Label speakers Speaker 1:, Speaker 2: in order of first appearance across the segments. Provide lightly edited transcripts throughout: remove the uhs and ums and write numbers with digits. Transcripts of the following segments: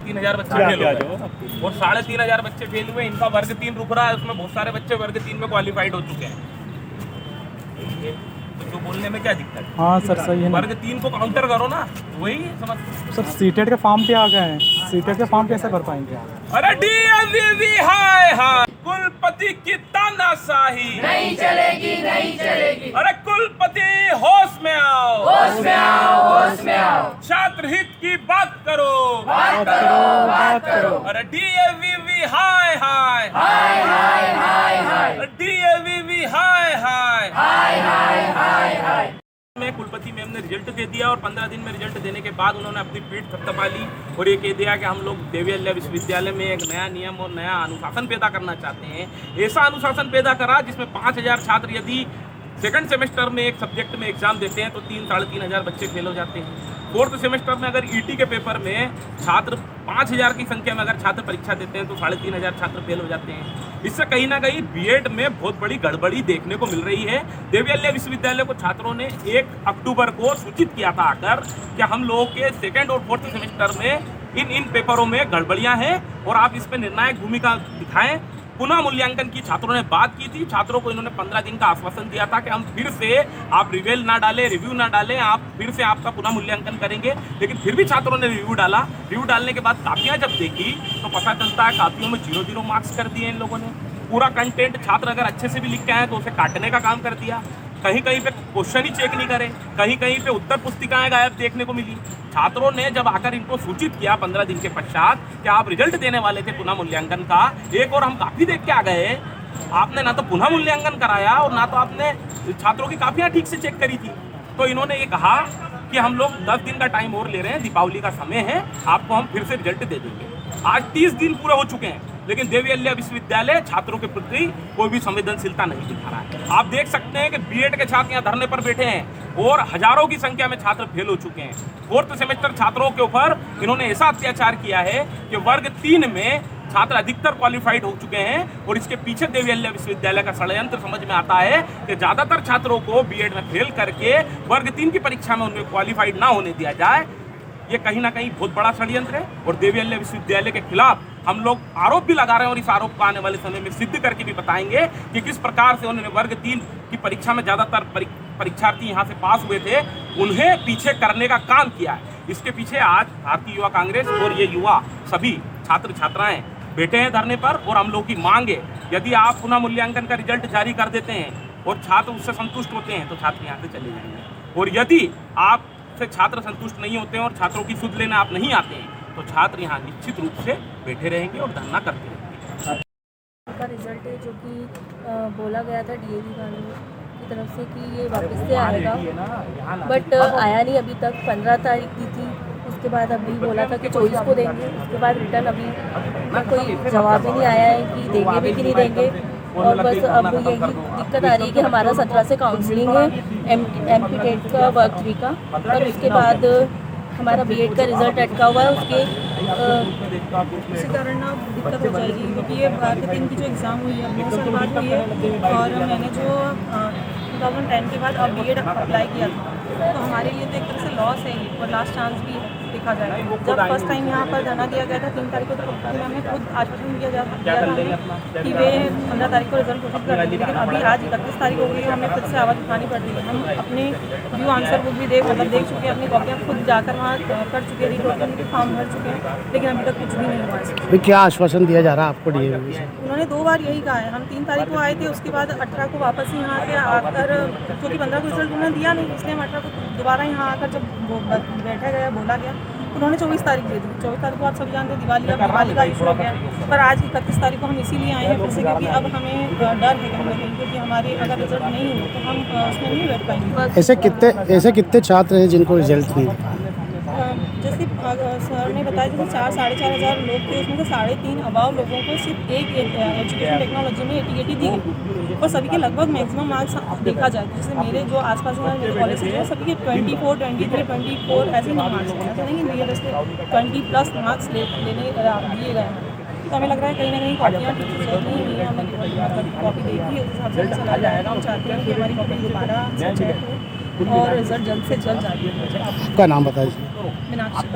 Speaker 1: 3,500 बच्चे फेल हो गए और 3,500 बच्चे फेल हुए। इनका वर्ग 3 रुक रहा है, उसमें बहुत सारे बच्चे वर्ग 3 में क्वालिफाइड हो चुके हैं। तो जो बोलने में क्या दिक्कत है?
Speaker 2: हाँ सर सही है ना।
Speaker 1: वर्ग 3 को काउंटर करो ना, वही समझ।
Speaker 2: सर सीटेट के फॉर्म पे आ गए हैं, सीटेट के फॉर्म कैसे भर पाएंगे?
Speaker 1: अरे डीएवीवी हाय हाय, कुलपति की तानाशाही
Speaker 3: नहीं चलेगी, नहीं चलेगी।
Speaker 1: अरे कुलपति होश में आओ,
Speaker 3: होश में आओ, होश में आओ।
Speaker 1: छात्र हित की बात करो,
Speaker 3: बात करो, बात करो।
Speaker 1: अरे डीएवीवी हाय हाय,
Speaker 3: हाय हाय हाय हाय,
Speaker 1: डीएवीवी हाय हाय,
Speaker 3: हाय हाय हाय हाय।
Speaker 1: में कुलपति मैम ने रिजल्ट दे दिया और 15 दिन में रिजल्ट देने के बाद उन्होंने अपनी पीठ थपथपा ली और ये कह दिया कि हम लोग देवी अहिल्या विश्वविद्यालय में एक नया नियम और नया अनुशासन पैदा करना चाहते हैं। ऐसा अनुशासन पैदा करा जिसमें 5,000 छात्र यदि सेकंड सेमेस्टर में एक सब्जेक्ट में एग्जाम देते हैं तो 3-3,500 बच्चे फेल हो जाते हैं। फोर्थ सेमेस्टर में अगर ईटी के पेपर में छात्र 5,000 की संख्या में अगर छात्र परीक्षा देते हैं तो 3,500 छात्र फेल हो जाते हैं। इससे कहीं ना कहीं बीएड में बहुत बड़ी गड़बड़ी देखने को मिल रही है। देवी अहिल्या विश्वविद्यालय को छात्रों ने 1 अक्टूबर को सूचित किया था आकर कि हम लोगों के सेकेंड और फोर्थ सेमेस्टर में इन पेपरों में गड़बड़ियां हैं और आप इस पर निर्णायक भूमिका दिखाएं। पुनः मूल्यांकन की छात्रों ने बात की थी। छात्रों को इन्होंने 15 दिन का आश्वासन दिया था कि हम फिर से, आप रिवेल ना डालें, रिव्यू ना डालें, आप फिर से आपका पुनः मूल्यांकन करेंगे। लेकिन फिर भी छात्रों ने रिव्यू डाला। रिव्यू डालने के बाद कापियां जब देखी तो पता चलता है कापियों में 0-0 मार्क्स कर दिए इन लोगों ने। पूरा कंटेंट छात्र अगर अच्छे से भी लिख के आए तो उसे काटने का काम कर दिया। कहीं कहीं पे क्वेश्चन ही चेक नहीं करे, कहीं कहीं पे उत्तर पुस्तिकाएं गायब देखने को मिली। छात्रों ने जब आकर इनको सूचित किया 15 दिन के पश्चात कि आप रिजल्ट देने वाले थे पुनः मूल्यांकन का, एक और हम काफी देख के आ गए, आपने ना तो पुनः मूल्यांकन कराया और ना तो आपने छात्रों की कापियां ठीक से चेक करी थी। तो इन्होंने ये कहा कि हम लोग 10 दिन का टाइम और ले रहे हैं, दीपावली का समय है, आपको हम फिर से रिजल्ट दे देंगे। आज 30 दिन पूरे हो चुके हैं लेकिन देवी अहिल्या विश्वविद्यालय छात्रों के प्रति कोई भी संवेदनशीलता नहीं दिखा रहा है। आप देख सकते हैं कि बीएड के छात्र यहाँ धरने पर बैठे हैं और हजारों की संख्या में छात्र फेल हो चुके हैं। फोर्थ सेमेस्टर छात्रों के ऊपर इन्होंने ऐसा अत्याचार किया है कि वर्ग 3 में छात्र अधिकतर क्वालिफाइड हो चुके हैं और इसके पीछे देवी अहिल्या विश्वविद्यालय का षड्यंत्र समझ में आता है कि ज्यादातर छात्रों को बीएड में फेल करके वर्ग 3 की परीक्षा में उन्हें क्वालिफाइड ना होने दिया जाए। ये कहीं ना कहीं बहुत बड़ा षड्यंत्र है और देवी अहिल्या विश्वविद्यालय के खिलाफ हम लोग आरोप भी लगा रहे हैं और इस आरोप को आने वाले समय में सिद्ध करके भी बताएंगे कि किस प्रकार से उन्होंने वर्ग 3 की परीक्षा में ज्यादातर परीक्षार्थी यहाँ से पास हुए थे, उन्हें पीछे करने का काम किया है। इसके पीछे आज भारतीय युवा कांग्रेस और ये युवा सभी छात्र छात्राएं बैठे हैं धरने पर और हम लोग की मांग है, यदि आप पुनः मूल्यांकन का रिजल्ट जारी कर देते हैं और छात्र उससे संतुष्ट होते हैं तो छात्र यहाँ से चले जाएंगे और यदि आप से छात्र संतुष्ट नहीं होते हैं और छात्रों की सुध लेने आप नहीं आते हैं तो छात्र यहाँ निश्चित रूप से बैठे रहेंगे और धरना करते रहेंगे।
Speaker 4: का रिजल्ट है जो कि बोला गया था डीएवी वालों की तरफ से कि ये वापस से आएगा, बट आया नहीं अभी तक। 15 तारीख दी थी, उसके बाद अभी बोला था कि 24 को देंगे, उसके बाद रिटर्न अभी कोई जवाब ही नहीं आया है कि देंगे भी कि नहीं देंगे। और बस अब यही दिक्कत आ रही है कि हमारा 17 से काउंसलिंग है एमपी टेट का वर्ग 3 का और उसके बाद हमारा बीएड का रिजल्ट अटका हुआ है। उसके
Speaker 5: इसी कारण ना दिक्कत हो जाएगी क्योंकि ये वर्ग 3 की जो एग्ज़ाम हुई है 9 साल बाद हुई है और मैंने जो 2010 के बाद अब बीएड अप्लाई किया था तो हमारे लिए तो एक तरह से लॉस है ये और लास्ट चांस भी देखा जाए। जब फर्स्ट टाइम यहाँ पर धरना दिया गया था 3 तारीख को तो हमें खुद आश्वासन दिया था हमें कि वे 15 तारीख को रिजल्ट घोषित कर देंगे, लेकिन अभी आज 31 तारीख हो गई है, हमें खुद से आवाज़ उठानी पड़ रही है। हम अपने व्यू आंसर बुक भी देख चुके हैं, अपनी कॉपियाँ खुद जाकर वहाँ कर चुके हैं, रिटर्न के फॉर्म भर चुके हैं, लेकिन अभी तक कुछ भी नहीं हुआ है।
Speaker 2: क्या आश्वासन दिया जा रहा है आपको डीएवी से?
Speaker 5: उन्होंने 2 बार यही कहा है। हम 3 तारीख को आए थे, उसके बाद 18 को वापस यहाँ पे आकर, क्योंकि 15 को रिजल्ट उन्होंने दिया नहीं, इसलिए हम 18 को दोबारा यहाँ आकर जब बैठा गया बोला गया उन्होंने 24 तारीख दे दी। 24 तारीख को आप सभी जानते हैं दिवाली का इशू हो गया, पर आज 31 तारीख को हम इसीलिए आए हैं फिर से क्योंकि अब हमें डर है कहीं ना कहीं, क्योंकि हमारे अगर रिजल्ट नहीं हुए तो हम उसमें नहीं बैठ पाएंगे। ऐसे कितने छात्र हैं जिनको रिजल्ट नहीं? जैसे सर ने बताया जैसे 4-4.5 हज़ार लोग थे, उसमें से 3.5 अबाव लोगों को सिर्फ एक एजुकेशन टेक्नोलॉजी में AT दी गई और सभी के लगभग मैक्सिमम मार्क्स देखा जाए जैसे मेरे जो आसपास मेरे कॉलेज है सभी के 24, 23, 24 ऐसे ही मार्क्स हैं, ऐसा नहीं मेरे जैसे 20+ मार्क्स लेने दिए गए हैं। तो हमें लग रहा है कहीं ना कहीं कॉपियाँ ठीक से चल नहीं हुई है। हमने कॉपी देखी है उस हिसाब से चला जाएगा। हम चाहते हैं कि हमारी कॉपी दोबारा चेक हो और रिजल्ट जल्द से जल्द जारी हो जाए।
Speaker 2: आपका नाम बताइए।
Speaker 5: मीनाक्षी।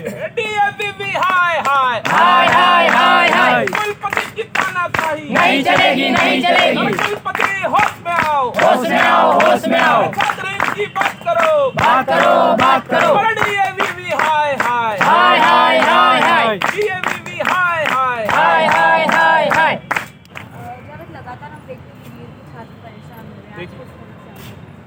Speaker 1: डीएवीवी हाय हाय
Speaker 3: हाय हाय हाय हाय
Speaker 1: कुलपति की तानाशाही
Speaker 3: नहीं चलेगी नहीं चलेगी
Speaker 1: कुलपति होश में आओ
Speaker 3: होश में आओ होश में आओ
Speaker 1: छात्र की बात करो
Speaker 3: बात करो बात करो
Speaker 1: डीएवीवी हाय हाय
Speaker 3: हाय हाय हाय हाय
Speaker 1: डीएवीवी हाय हाय
Speaker 3: हाय हाय हाय हाय
Speaker 4: लगातार हम देखते हैं कि छात्र परेशान हो रहे हैं।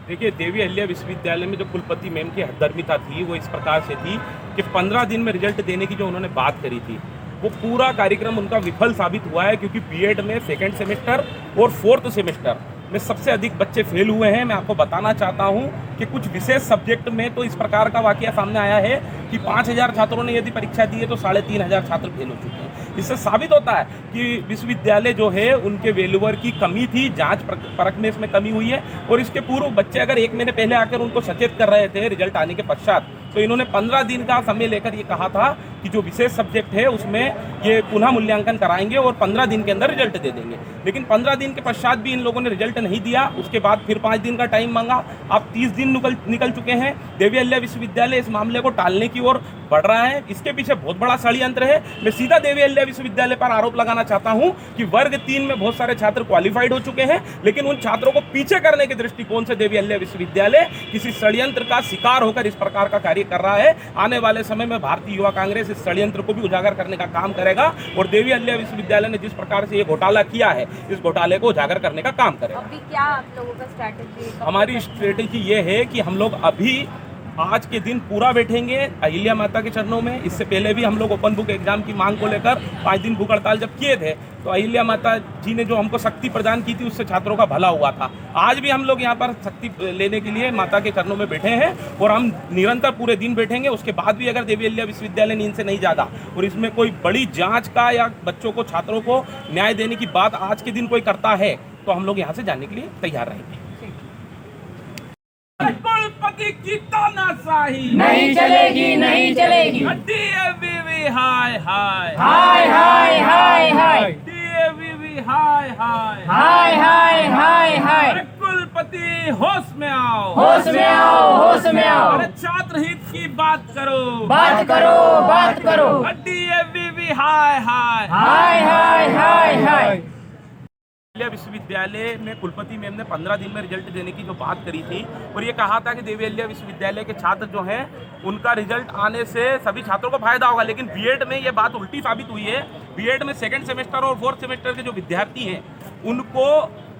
Speaker 1: देखिए, देवी अहिल्या विश्वविद्यालय में जो कुलपति मैम की हठधर्मिता थी वो इस प्रकार से थी कि 15 दिन में रिजल्ट देने की जो उन्होंने बात करी थी वो पूरा कार्यक्रम उनका विफल साबित हुआ है, क्योंकि बीएड में 2nd सेमेस्टर और 4th सेमेस्टर में सबसे अधिक बच्चे फेल हुए हैं। मैं आपको बताना चाहता हूं कि कुछ विशेष सब्जेक्ट में तो इस प्रकार का वाकया सामने आया है कि 5000 छात्रों ने यदि परीक्षा दी है तो 3500 छात्र फेल हो चुके हैं। इससे साबित होता है कि विश्वविद्यालय जो है उनके वेल्यूअर की कमी थी, जांच परख में इसमें कमी हुई है। और इसके पूर्व बच्चे अगर 1 महीने पहले आकर उनको सचेत कर रहे थे रिजल्ट आने के पश्चात, तो इन्होंने 15 दिन का समय लेकर ये कहा था कि जो विशेष सब्जेक्ट है उसमें ये पुनः मूल्यांकन कराएंगे और 15 दिन के अंदर रिजल्ट दे देंगे। लेकिन 15 दिन के पश्चात भी इन लोगों ने रिजल्ट नहीं दिया। उसके बाद फिर 5 दिन का टाइम मांगा। अब 30 दिन निकल चुके हैं। देवी अहिल्या विश्वविद्यालय इस मामले को टालने की ओर बढ़ रहा है। इसके पीछे बहुत बड़ा षड्यंत्र है। मैं सीधा देवी अहिल्या विश्वविद्यालय पर आरोप लगाना चाहता हूं कि वर्ग 3 में बहुत सारे छात्र क्वालिफाइड हो चुके हैं, लेकिन उन छात्रों को पीछे करने के दृष्टिकोण से देवी अहिल्या विश्वविद्यालय किसी षड्यंत्र का शिकार होकर इस प्रकार का कार्य कर रहा है। आने वाले समय में भारतीय युवा कांग्रेस इस षड्यंत्र को भी उजागर करने का काम करेगा और देवी अहिल्या विश्वविद्यालय ने जिस प्रकार से ये घोटाला किया है इस घोटाले को उजागर करने का काम करेगा।
Speaker 4: अभी क्या आप लोगों का स्ट्रैटेजी?
Speaker 1: हमारी स्ट्रेटेजी ये है कि हम लोग अभी आज के दिन पूरा बैठेंगे अहिल्या माता के चरणों में। इससे पहले भी हम लोग ओपन बुक एग्जाम की मांग को लेकर 5 दिन भूख हड़ताल जब किए थे तो अहिल्या माता जी ने जो हमको शक्ति प्रदान की थी उससे छात्रों का भला हुआ था। आज भी हम लोग यहाँ पर शक्ति लेने के लिए माता के चरणों में बैठे हैं और हम निरंतर पूरे दिन बैठेंगे। उसके बाद भी अगर देवी अहिल्या विश्वविद्यालय नींद से नहीं जागा और इसमें कोई बड़ी जाँच का या बच्चों को छात्रों को न्याय देने की बात आज के दिन कोई करता है तो हम लोग यहाँ से जाने के लिए तैयार रहेंगे। कुलपति की तानाशाही
Speaker 3: नहीं चलेगी नहीं चलेगी
Speaker 1: डीएवीवी हाय हाय
Speaker 3: हाय हाय हाय हाय
Speaker 1: डीएवीवी हाय हाय
Speaker 3: हाय हाय हाय हाय
Speaker 1: कुलपति होश में आओ
Speaker 3: होश में आओ होश में आओ
Speaker 1: अरे छात्र हित की बात करो
Speaker 3: बात करो बात करो
Speaker 1: डीएवीवी हाय हाय
Speaker 3: हाय हाय हाय हाय
Speaker 1: अहिल्या विश्वविद्यालय में कुलपति मैम ने 15 दिन में रिजल्ट देने की जो बात करी थी और ये कहा था कि देवी अहिल्या विश्वविद्यालय के छात्र जो हैं उनका रिजल्ट आने से सभी छात्रों को फायदा होगा। लेकिन बीएड में ये बात उल्टी साबित हुई है। बीएड में 2nd सेमेस्टर और 4th सेमेस्टर के जो विद्यार्थी हैं उनको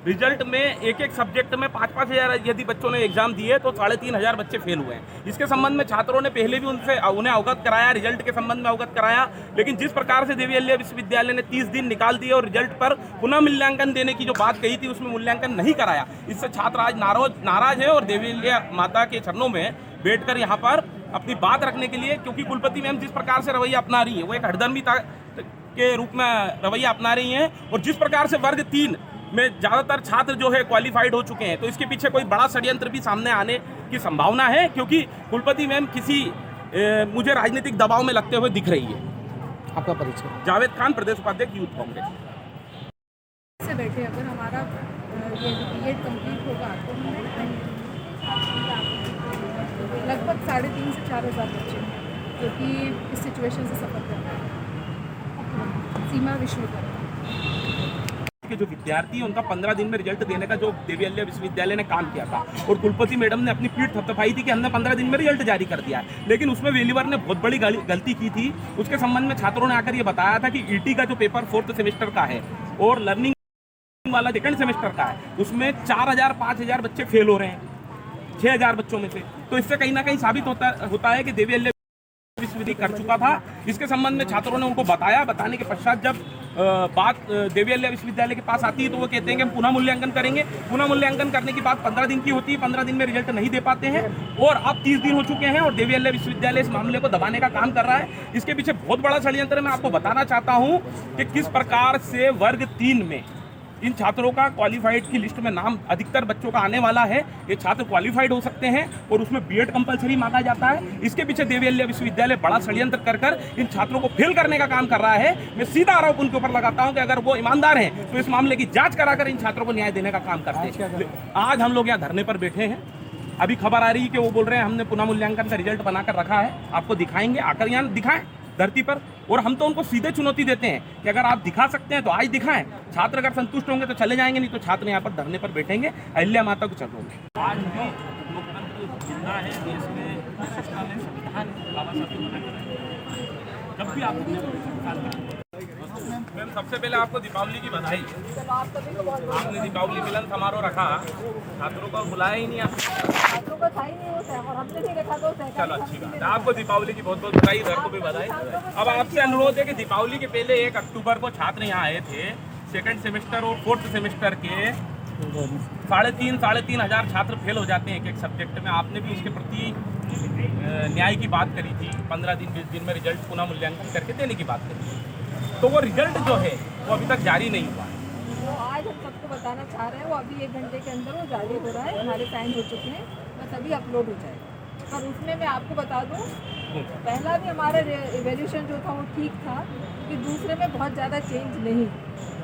Speaker 1: रिजल्ट में एक सब्जेक्ट में 5-5 हज़ार यदि बच्चों ने एग्जाम दिए तो 3500 बच्चे फेल हुए हैं। इसके संबंध में छात्रों ने पहले भी उन्हें अवगत कराया, रिजल्ट के संबंध में अवगत कराया। लेकिन जिस प्रकार से देवी अहिल्या विश्वविद्यालय ने 30 दिन निकाल दिए और रिजल्ट पर पुनः मूल्यांकन देने की जो बात कही थी उसमें मूल्यांकन नहीं कराया, इससे छात्र आज नाराज है और देवी अहिल्या माता के चरणों में बैठकर यहाँ पर अपनी बात रखने के लिए, क्योंकि कुलपति मैम जिस प्रकार से रवैया अपना रही है वो एक हठधर्मिता के रूप में रवैया अपना रही हैं और जिस प्रकार से वर्ग 3 में ज़्यादातर छात्र जो है क्वालिफाइड हो चुके हैं तो इसके पीछे कोई बड़ा षड्यंत्र भी सामने आने की संभावना है, क्योंकि कुलपति मैम किसी मुझे राजनीतिक दबाव में लगते हुए दिख रही है।
Speaker 2: आपका परिचय?
Speaker 1: जावेद खान, प्रदेश उपाध्यक्ष यूथ कांग्रेस।
Speaker 6: से बैठे अगर हमारा ये बीएड कंप्लीट होगा तो हम लगभग 3,500 से 4,000 बच्चे हैं जो कि इस सिचुएशन से सफ़र कर रहे हैं। सीमा विश्वकर्मा
Speaker 1: के जो विद्यार्थी हैं उनका 15 दिन में रिजल्ट देने का जो देवी अहिल्या विश्वविद्यालय ने काम किया था और कुलपति मैडम ने अपनी पीठ थपथपाई थी कि हमने 15 दिन में रिजल्ट जारी कर दिया है, लेकिन उसमें वेल्यूअर ने बहुत बड़ी गलती की थी। उसके संबंध में छात्रों ने आकर ये बताया था कि ईटी का जो पेपर 4th सेमेस्टर का है और लर्निंग वाला 2nd सेमेस्टर का है उसमें 4,000-5,000 बच्चे फेल हो रहे हैं 6,000 बच्चों में से। तो इससे कहीं ना कहीं साबित होता है कि देवी अहिल्या विश्वविद्यालय कर चुका था। इसके संबंध में छात्रों ने उनको बताने के पश्चात जब बात देवी अहिल्या विश्वविद्यालय के पास आती है तो वो कहते हैं कि हम पुनः मूल्यांकन करेंगे। पुनः मूल्यांकन करने की बात 15 दिन की होती है, 15 दिन में रिजल्ट नहीं दे पाते हैं और अब 30 दिन हो चुके हैं और देवी अहिल्या विश्वविद्यालय इस मामले को दबाने का काम कर रहा है। इसके पीछे बहुत बड़ा षड्यंत्र है। मैं आपको बताना चाहता हूँ कि किस प्रकार से वर्ग 3 में इन छात्रों का क्वालिफाइड की लिस्ट में नाम अधिकतर बच्चों का आने वाला है। ये छात्र क्वालिफाइड हो सकते हैं और उसमें बीएड कंपलसरी मांगा जाता है। इसके पीछे देवी अहिल्या विश्वविद्यालय बड़ा षड्यंत्र कर इन छात्रों को फेल करने का काम कर रहा है। मैं सीधा आरोप उनके ऊपर लगाता हूं कि अगर वो ईमानदार हैं तो इस मामले की जांच कराकर इन छात्रों को न्याय देने का काम करते हैं। आज हम लोग यहाँ धरने पर बैठे हैं अभी खबर आ रही है कि वो बोल रहे हैं हमने पुनः मूल्यांकन का रिजल्ट बनाकर रखा है, आपको दिखाएंगे, आकर यहाँ दिखाएं धरती पर। और हम तो उनको सीधे चुनौती देते हैं कि अगर आप दिखा सकते हैं तो आज दिखाएं। छात्र अगर संतुष्ट होंगे तो चले जाएंगे, नहीं तो छात्र यहाँ पर धरने पर बैठेंगे, अहिल्या माता को चढ़ोगे। आज भी लोकतंत्र जिंदा है देश में, विशिष्टता में, संविधान बाबा साहब ने बना के रखा है। जब भी आप मैम सबसे पहले आपको दीपावली की बधाई। आपने दीपावली मिलन समारोह रखा, छात्रों को बुलाया ही नहीं आप।
Speaker 4: छात्रों को था ही नहीं होता और हमने नहीं रखा तो
Speaker 1: चलो अच्छी बात है, आपको दीपावली की बहुत बहुत बधाई, घर को भी बधाई। अब आपसे अनुरोध है कि दीपावली के पहले 1 अक्टूबर को छात्र यहाँ आए थे, 2nd सेमेस्टर और 4th सेमेस्टर के 3,500 छात्र फेल हो जाते हैं एक सब्जेक्ट में। आपने भी उसके प्रति न्याय की बात करी थी, 15 दिन 20 दिन में रिजल्ट पुनः मूल्यांकन करके देने की बात करी थी, तो वो रिजल्ट जो है वो अभी तक जारी नहीं हुआ है।
Speaker 6: वो आज हम सबको बताना चाह रहे हैं, वो अभी 1 घंटे के अंदर वो जारी हो रहा है, हमारे साइन हो चुके हैं, बस अभी अपलोड हो जाएगा। और उसमें मैं आपको बता दूं, पहला भी हमारा इवैल्यूएशन जो था वो ठीक था, क्योंकि दूसरे में बहुत ज़्यादा चेंज नहीं,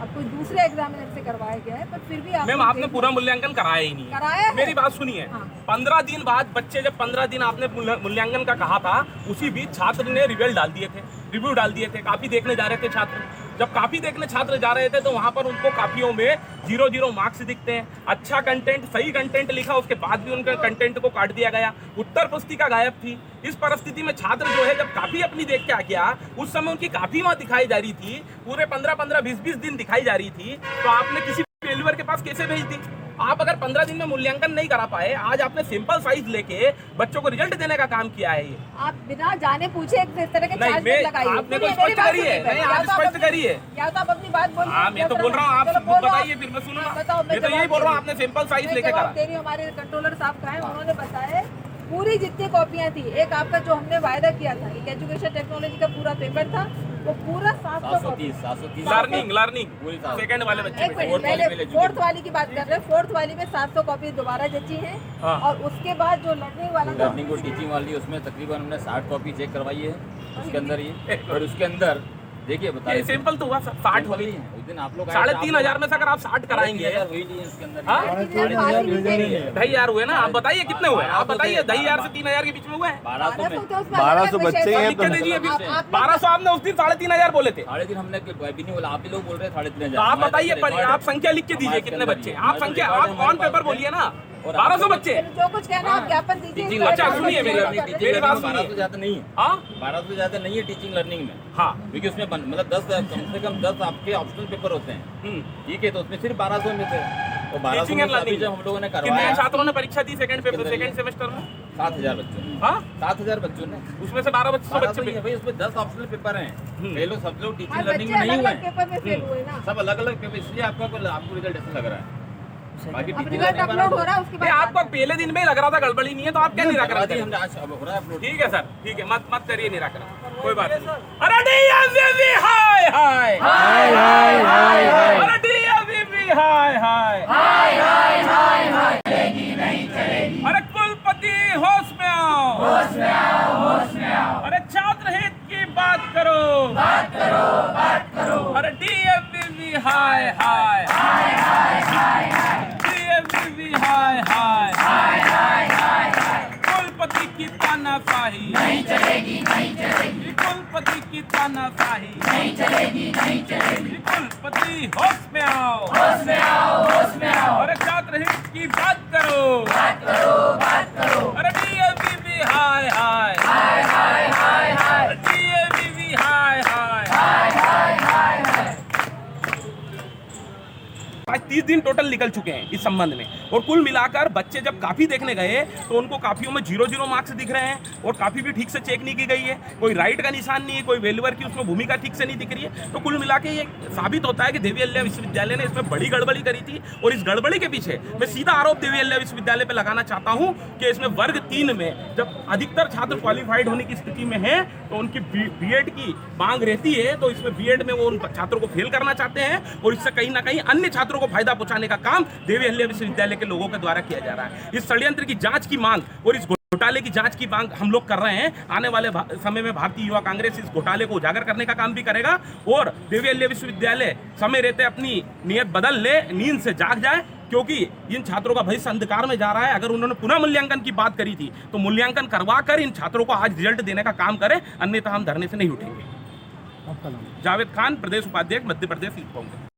Speaker 6: अब कोई दूसरे एग्जामिनर से करवाया गया है, पर फिर भी
Speaker 1: मैम आपने पूरा मूल्यांकन कराया ही नहीं है।
Speaker 6: कराया है।
Speaker 1: मेरी बात सुनिए, 15 दिन बाद बच्चे, जब 15 दिन आपने मूल्यांकन का कहा था, उसी बीच छात्र ने रिजल्ट डाल दिए थे, रिव्यू डाल दिए थे, काफी देखने जा रहे थे छात्र। जब काफी देखने छात्र जा रहे थे तो वहां पर उनको काफियों में 0 मार्क्स दिखते हैं। अच्छा कंटेंट, सही कंटेंट लिखा, उसके बाद भी उनके कंटेंट को काट दिया गया, उत्तर पुस्तिका गायब थी। इस परिस्थिति में छात्र जो है जब काफी अपनी देख के आ गया, उस समय उनकी काफी वहां दिखाई जा रही थी, पूरे 15-15, 20-20 दिन दिखाई जा रही थी, तो आपने किसी फेल्यूअर के पास कैसे भेज दी? आप अगर 15 दिन में मूल्यांकन नहीं करा पाए, आज आपने सिंपल साइज लेके बच्चों को रिजल्ट देने का काम किया है। ये
Speaker 6: आप बिना जाने पूछे एक तरह के
Speaker 1: नहीं,
Speaker 6: चार्ज लगाइए।
Speaker 1: आपने कोई स्पष्ट करी है? नहीं, आप स्पष्ट करिए।
Speaker 6: या तो आप अपनी बात बोलिए।
Speaker 1: हाँ, मैं तो बोल रहा हूँ, आप बताइए, फिर मैं सुनूंगा। मैं तो यही बोल रहा हूँ, आपने सिंपल साइज लेके करा।
Speaker 6: तेरी हमारे कंट्रोलर साहब का है, उन्होंने बताया पूरी जितनी कॉपियां थी, एक आपका जो हमने वायदा किया था, एक एजुकेशन टेक्नोलॉजी का पूरा पेपर था, वो पूरा 730
Speaker 1: लर्निंग सेकंड वाले बच्चे
Speaker 6: एक मिनट पहले 4th वाली की बात कर रहे हैं। 4th वाली में 700 कॉपी दोबारा जची है।
Speaker 1: हाँ।
Speaker 6: और उसके बाद जो लर्निंग वाला
Speaker 7: लर्निंग को टीचिंग वाली, उसमें तकरीबन हमने 60 कॉपी चेक करवाई है उसके अंदर ये, और उसके अंदर देखिए बताइए
Speaker 1: सिंपल तो हुआ 60 हो गई।
Speaker 7: उस दिन आप लोग
Speaker 1: 3,500 में से अगर आप 60 कराएंगे, 2,500 हुए ना। आप बताइए कितने हुए, आप बताइए 2,500 से 3,000 के बीच में हुए हैं।
Speaker 7: 1200 बच्चे हैं।
Speaker 1: लिख के दीजिए, 1200 आपने उस दिन 3,500 बोले थे।
Speaker 7: 3,500 हमने भी नहीं बोला, आप ही लोग बोल रहे हैं 3,500।
Speaker 1: तो आप बताइए, आप संख्या लिख के दीजिए कितने बच्चे, आप संख्या, आप ऑन पेपर बोलिए ना। 1200 बच्चे,
Speaker 6: जो कुछ कहना आप ज्ञापन दीजिए।
Speaker 1: अच्छा सुनिए मेरी बात
Speaker 7: 1200 से ज्यादा नहीं है।
Speaker 1: हाँ
Speaker 7: 1200 से ज्यादा नहीं है टीचिंग लर्निंग में।
Speaker 1: हाँ,
Speaker 7: क्योंकि उसमें मतलब 10 कम से कम 10 आपके ऑप्शनल पेपर होते हैं, ठीक है, तो उसमें सिर्फ 1200 में थे। तो 1200 में अभी जब हम लोगों ने
Speaker 1: कितने
Speaker 7: करवाया,
Speaker 1: छात्रों ने परीक्षा दी सेकंड सेमेस्टर में?
Speaker 7: 7,000 बच्चों ने।
Speaker 1: हाँ
Speaker 7: 7,000 बच्चों ने,
Speaker 1: उसमें से 1200 बच्चे
Speaker 7: भाई उसमें 10 ऑप्शनल पेपर हैं। ये लोग सब लोग टीचिंग
Speaker 6: हर
Speaker 7: लर्निंग
Speaker 6: बच्चे
Speaker 7: में नहीं
Speaker 6: अलग-अलग
Speaker 7: हुए
Speaker 6: पेपर में फेल हुए ना।
Speaker 7: सब अलग अलग पेपर, इसलिए आपको रिजल्ट ऐसा लग रहा है। बाकी
Speaker 6: अब
Speaker 7: टीचिंग
Speaker 6: रिजल्ट अपलोड हो रहा है, उसके बाद
Speaker 1: आपको पहले दिन में ही लग रहा था गड़बड़ी नहीं है, तो आप क्या निराकरण करें?
Speaker 7: हमने आज अब हो रहा है अपलोड।
Speaker 1: ठीक है सर, ठीक है, मत करिए निराकरण, कोई बात नहीं। अरे DMVV हाय हाय
Speaker 3: हाय हाय हाय हाय
Speaker 1: अरे DMVV हाय हाय
Speaker 3: हाय हाय हाय हाय चलेगी नहीं चलेगी,
Speaker 1: अरे कुलपति होश में आओ,
Speaker 3: होश में आओ, होश में आओ,
Speaker 1: अरे छात्र हित की बात करो,
Speaker 3: बात करो, बात करो,
Speaker 1: अरे DMVV हाय हाय
Speaker 3: हाय हाय हाय हाय
Speaker 1: DMVV हाय हाय
Speaker 3: हाय हाय हाय हाय,
Speaker 1: कुलपति की तानाशाही
Speaker 3: नहीं चलेगी नहीं चलेगी,
Speaker 1: कुलपति की तानाशाही
Speaker 3: नहीं चलेगी नहीं चलेगी,
Speaker 1: कुलपति होश में आओ,
Speaker 3: होश में आओ, होश में आओ,
Speaker 1: अरे छात्र हित की बात करो,
Speaker 3: बात करो, बात करो,
Speaker 1: अरे DMVV हाय हाय
Speaker 3: हाय हाय हाय हाय
Speaker 1: DMVV हाय हाय
Speaker 3: हाय हाय हाय हाय।
Speaker 1: आज 30 दिन टोटल निकल चुके हैं इस संबंध में, और कुल मिलाकर बच्चे जब काफी देखने गए तो उनको काफियों में 0 मार्क्स दिख रहे हैं, और काफी भी ठीक से चेक नहीं की गई है, कोई राइट का निशान नहीं है, कोई वेल्यूअर की उसमें भूमिका ठीक से नहीं दिख रही है। तो कुल मिला के ये साबित होता है कि देवी अहिल्या विश्वविद्यालय ने इसमें बड़ी गड़बड़ी करी थी, और इस गड़बड़ी के पीछे मैं सीधा आरोप देवी अहिल्या विश्वविद्यालय पर लगाना चाहता हूँ कि इसमें वर्ग 3 में जब अधिकतर छात्र क्वालिफाइड होने की स्थिति में है तो उनकी बीएड की मांग रहती है, तो इसमें बीएड में वो उन छात्रों को फेल करना चाहते हैं, और इससे कहीं ना कहीं अन्य छात्रों को फायदा पहुंचाने का काम देवी अहिल्या विश्वविद्यालय के लोगों के द्वारा किया जा रहा है। इस षड्यंत्र की जांच की मांग और इस घोटाले की जांच की मांग हम लोग कर रहे हैं। आने वाले समय में भारतीय युवा कांग्रेस इस घोटाले को उजागर करने का काम भी करेगा, और देवी अहिल्या विश्वविद्यालय समय रहते अपनी नियत बदल ले, नींद से जाग जाए, क्योंकि इन छात्रों का भविष्य अंधकार में जा रहा है। अगर उन्होंने पुनः मूल्यांकन की बात करी थी तो मूल्यांकन करवा कर इन छात्रों को आज रिजल्ट देने का काम करें, अन्यथा हम धरने से नहीं उठेंगे। जावेद खान, प्रदेश उपाध्यक्ष, मध्य प्रदेश यूथ कांग्रेस।